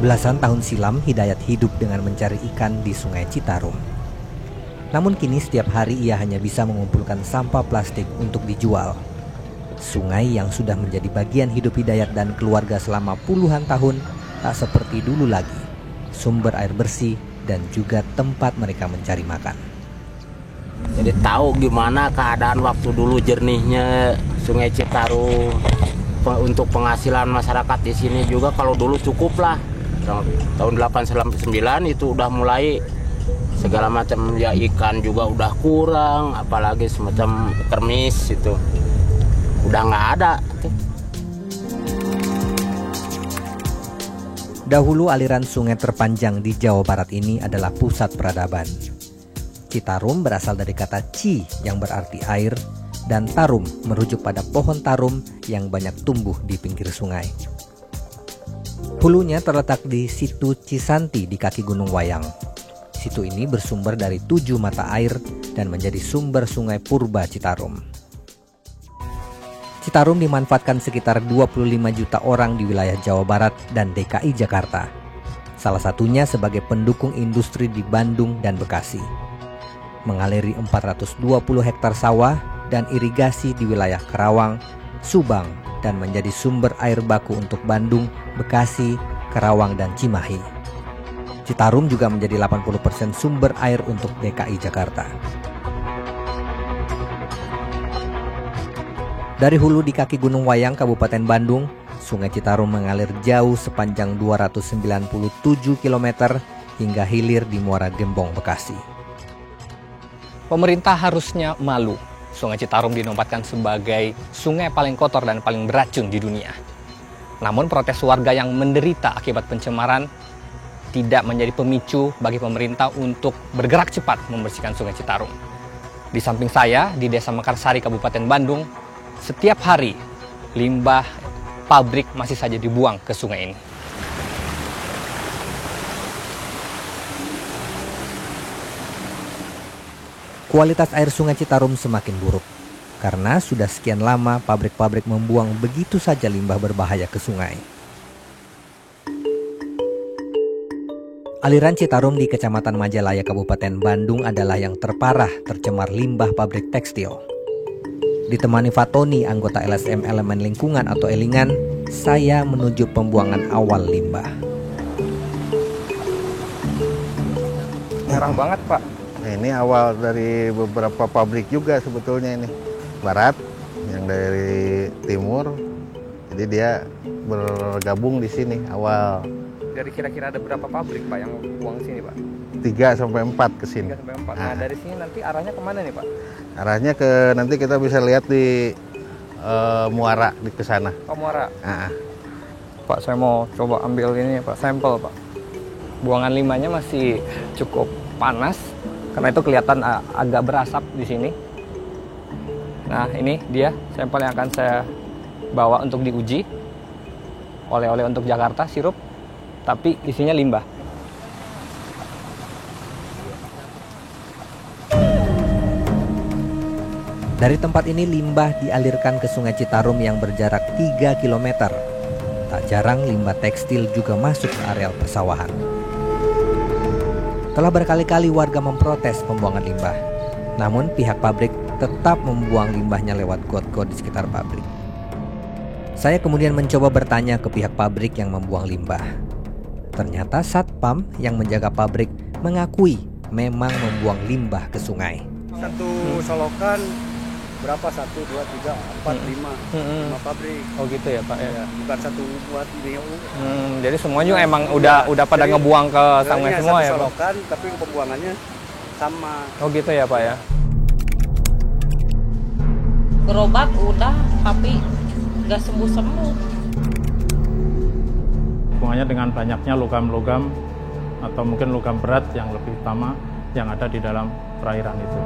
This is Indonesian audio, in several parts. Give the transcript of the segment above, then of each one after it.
Belasan tahun silam Hidayat hidup dengan mencari ikan di Sungai Citarum. Namun kini setiap hari ia hanya bisa mengumpulkan sampah plastik untuk dijual. Sungai yang sudah menjadi bagian hidup Hidayat dan keluarga selama puluhan tahun tak seperti dulu lagi. Sumber air bersih dan juga tempat mereka mencari makan. Jadi tahu gimana keadaan waktu dulu jernihnya Sungai Citarum. Untuk penghasilan masyarakat di sini juga kalau dulu cukup lah. Tahun 89 itu udah mulai segala macam ya, ikan juga udah kurang, apalagi semacam kermis itu udah nggak ada. Dahulu aliran sungai terpanjang di Jawa Barat ini adalah pusat peradaban. Citarum berasal dari kata ci yang berarti air dan tarum merujuk pada pohon tarum yang banyak tumbuh di pinggir sungai. Hulunya terletak di Situ Cisanti di kaki Gunung Wayang. Situ ini bersumber dari 7 mata air dan menjadi sumber sungai purba Citarum. Citarum dimanfaatkan sekitar 25 juta orang di wilayah Jawa Barat dan DKI Jakarta. Salah satunya sebagai pendukung industri di Bandung dan Bekasi. Mengaliri 420 hektar sawah dan irigasi di wilayah Karawang, Subang, dan menjadi sumber air baku untuk Bandung, Bekasi, Karawang, dan Cimahi. Citarum juga menjadi 80% sumber air untuk DKI Jakarta. Dari hulu di kaki Gunung Wayang, Kabupaten Bandung, Sungai Citarum mengalir jauh sepanjang 297 km hingga hilir di Muara Gembong, Bekasi. Pemerintah harusnya malu. Sungai Citarum dinobatkan sebagai sungai paling kotor dan paling beracun di dunia. Namun protes warga yang menderita akibat pencemaran tidak menjadi pemicu bagi pemerintah untuk bergerak cepat membersihkan Sungai Citarum. Di samping saya, di Desa Mekarsari, Kabupaten Bandung, setiap hari limbah pabrik masih saja dibuang ke sungai ini. Kualitas air Sungai Citarum semakin buruk karena sudah sekian lama pabrik-pabrik membuang begitu saja limbah berbahaya ke sungai. Aliran Citarum di Kecamatan Majalaya, Kabupaten Bandung adalah yang terparah tercemar limbah pabrik tekstil. Ditemani Fatoni, anggota LSM Elemen Lingkungan atau Elingan, saya menuju pembuangan awal limbah. Merah banget, Pak. Ini awal dari beberapa pabrik juga sebetulnya ini. Barat, yang dari timur. Jadi dia bergabung di sini awal. Dari kira-kira ada berapa pabrik, Pak, yang buang sini, Pak? 3-4 ke sini. 3-4. Nah, dari sini nanti arahnya kemana nih, Pak? Arahnya ke nanti kita bisa lihat di Muara di ke sana. Oh, Muara. Pak, saya mau coba ambil ini, Pak, sampel, Pak. Buangan limbahnya masih cukup panas. Karena itu kelihatan agak berasap di sini. Nah, ini dia sampel yang akan saya bawa untuk diuji. Oleh-oleh untuk Jakarta, sirup, tapi isinya limbah. Dari tempat ini limbah dialirkan ke Sungai Citarum yang berjarak 3 km. Tak jarang limbah tekstil juga masuk ke areal persawahan. Telah berkali-kali warga memprotes pembuangan limbah. Namun pihak pabrik tetap membuang limbahnya lewat got-got di sekitar pabrik. Saya kemudian mencoba bertanya ke pihak pabrik yang membuang limbah. Ternyata Satpam yang menjaga pabrik mengakui memang membuang limbah ke sungai. Satu solokan berapa? 1, 2, 3, 4, 5 pabrik. Oh gitu ya, Pak, ya. Bukan satu buat ini. Jadi semuanya emang udah pada ngebuang ke sungai semua ya, Pak? Solokan, tapi pembuangannya sama. Oh gitu ya, Pak, ya. Gerobak udah, tapi nggak sembuh-sembuh. Hubungannya dengan banyaknya logam-logam atau mungkin logam berat yang lebih utama yang ada di dalam perairan itu.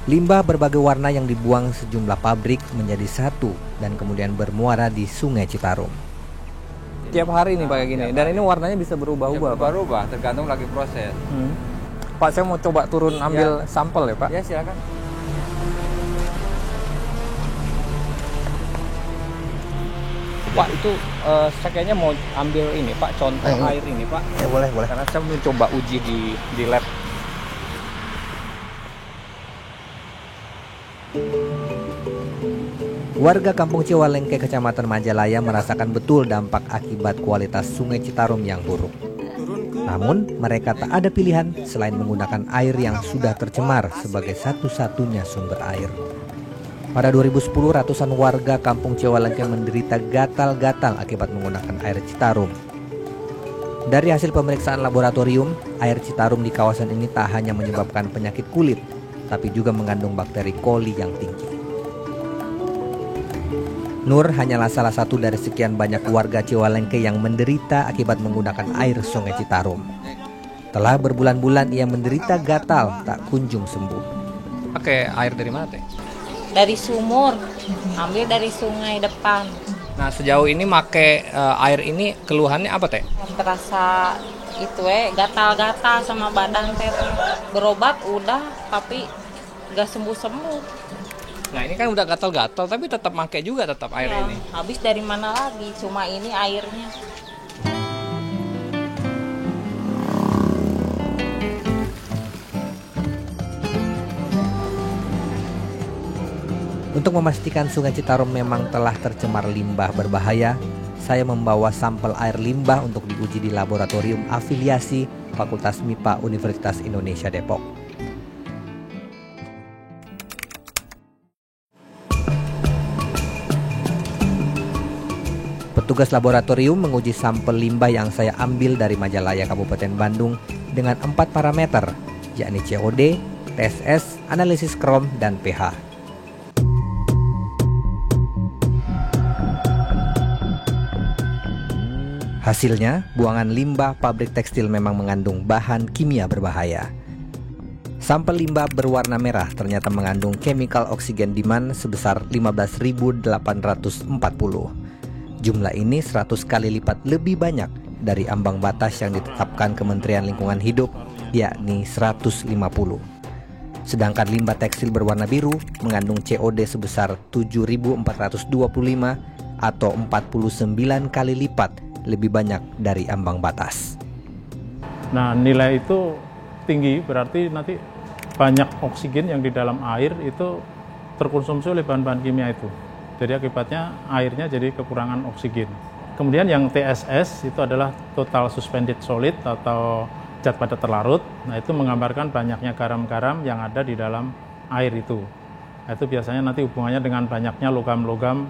Limbah berbagai warna yang dibuang sejumlah pabrik menjadi satu dan kemudian bermuara di Sungai Citarum. Tiap hari nih kayak gini, dan ini warnanya bisa berubah-ubah. Berubah, tergantung lagi proses. Pak, saya mau coba turun ambil sampel ya, Pak. Ya, silakan. Pak, itu saya kayaknya mau ambil ini Pak, contoh air ini Pak. Ya boleh. Karena saya mau coba uji di lab. Warga Kampung Cewalengke, Kecamatan Majalaya merasakan betul dampak akibat kualitas Sungai Citarum yang buruk. Namun, mereka tak ada pilihan selain menggunakan air yang sudah tercemar sebagai satu-satunya sumber air. Pada 2010, ratusan warga Kampung Cewalengke menderita gatal-gatal akibat menggunakan air Citarum. Dari hasil pemeriksaan laboratorium, air Citarum di kawasan ini tak hanya menyebabkan penyakit kulit, tapi juga mengandung bakteri coli yang tinggi. Nur hanyalah salah satu dari sekian banyak warga Cewalengke yang menderita akibat menggunakan air Sungai Citarum. Telah berbulan-bulan ia menderita gatal tak kunjung sembuh. Pakai air dari mana Teh? Dari sumur, ambil dari sungai depan. Nah, sejauh ini pakai air ini keluhannya apa Teh? Terasa itu gatal-gatal sama badan teh. Berobat udah tapi gak sembuh-sembuh. Nah, ini kan udah gatal-gatal tapi tetap pakai juga tetap air Ya, ini. habis dari mana lagi? Cuma ini airnya. Untuk memastikan Sungai Citarum memang telah tercemar limbah berbahaya, saya membawa sampel air limbah untuk diuji di laboratorium afiliasi Fakultas MIPA Universitas Indonesia Depok. Petugas laboratorium menguji sampel limbah yang saya ambil dari Majalaya, Kabupaten Bandung dengan 4 parameter, yakni COD, TSS, analisis krom, dan pH. Hasilnya, buangan limbah pabrik tekstil memang mengandung bahan kimia berbahaya. Sampel limbah berwarna merah ternyata mengandung chemical oxygen demand sebesar 15.840. Jumlah ini 100 kali lipat lebih banyak dari ambang batas yang ditetapkan Kementerian Lingkungan Hidup, yakni 150. Sedangkan limbah tekstil berwarna biru mengandung COD sebesar 7.425 atau 49 kali lipat lebih banyak dari ambang batas. Nah, nilai itu tinggi, berarti nanti banyak oksigen yang di dalam air itu terkonsumsi oleh bahan-bahan kimia itu. Jadi akibatnya airnya jadi kekurangan oksigen. Kemudian yang TSS itu adalah total suspended solid atau zat padat terlarut. Nah, itu menggambarkan banyaknya garam-garam yang ada di dalam air itu. Itu biasanya nanti hubungannya dengan banyaknya logam-logam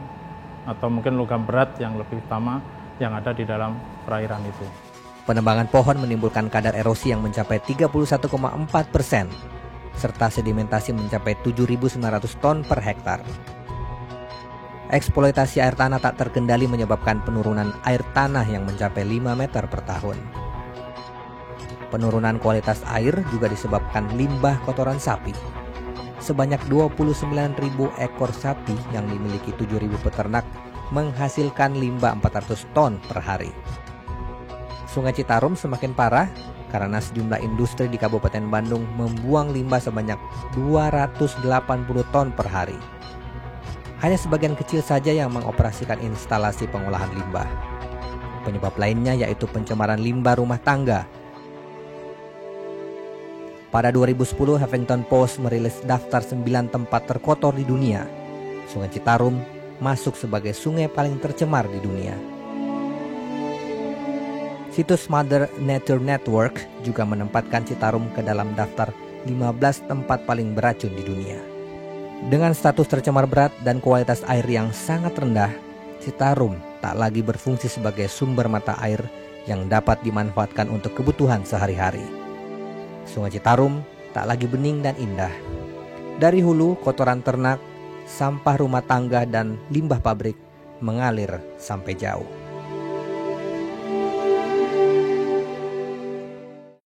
atau mungkin logam berat yang lebih utama yang ada di dalam perairan itu. Penebangan pohon menimbulkan kadar erosi yang mencapai 31,4%, serta sedimentasi mencapai 7.900 ton per hektar. Eksploitasi air tanah tak terkendali menyebabkan penurunan air tanah yang mencapai 5 meter per tahun. Penurunan kualitas air juga disebabkan limbah kotoran sapi. Sebanyak 29.000 ekor sapi yang dimiliki 7.000 peternak menghasilkan limbah 400 ton per hari. Sungai Citarum semakin parah karena sejumlah industri di Kabupaten Bandung membuang limbah sebanyak 280 ton per hari. Hanya sebagian kecil saja yang mengoperasikan instalasi pengolahan limbah. Penyebab lainnya yaitu pencemaran limbah rumah tangga. Pada 2010, Huffington Post merilis daftar 9 tempat terkotor di dunia. Sungai Citarum masuk sebagai sungai paling tercemar di dunia. Situs Mother Nature Network juga menempatkan Citarum ke dalam daftar 15 tempat paling beracun di dunia. Dengan status tercemar berat dan kualitas air yang sangat rendah, Citarum tak lagi berfungsi sebagai sumber mata air yang dapat dimanfaatkan untuk kebutuhan sehari-hari. Sungai Citarum tak lagi bening dan indah. Dari hulu, kotoran ternak, sampah rumah tangga, dan limbah pabrik mengalir sampai jauh.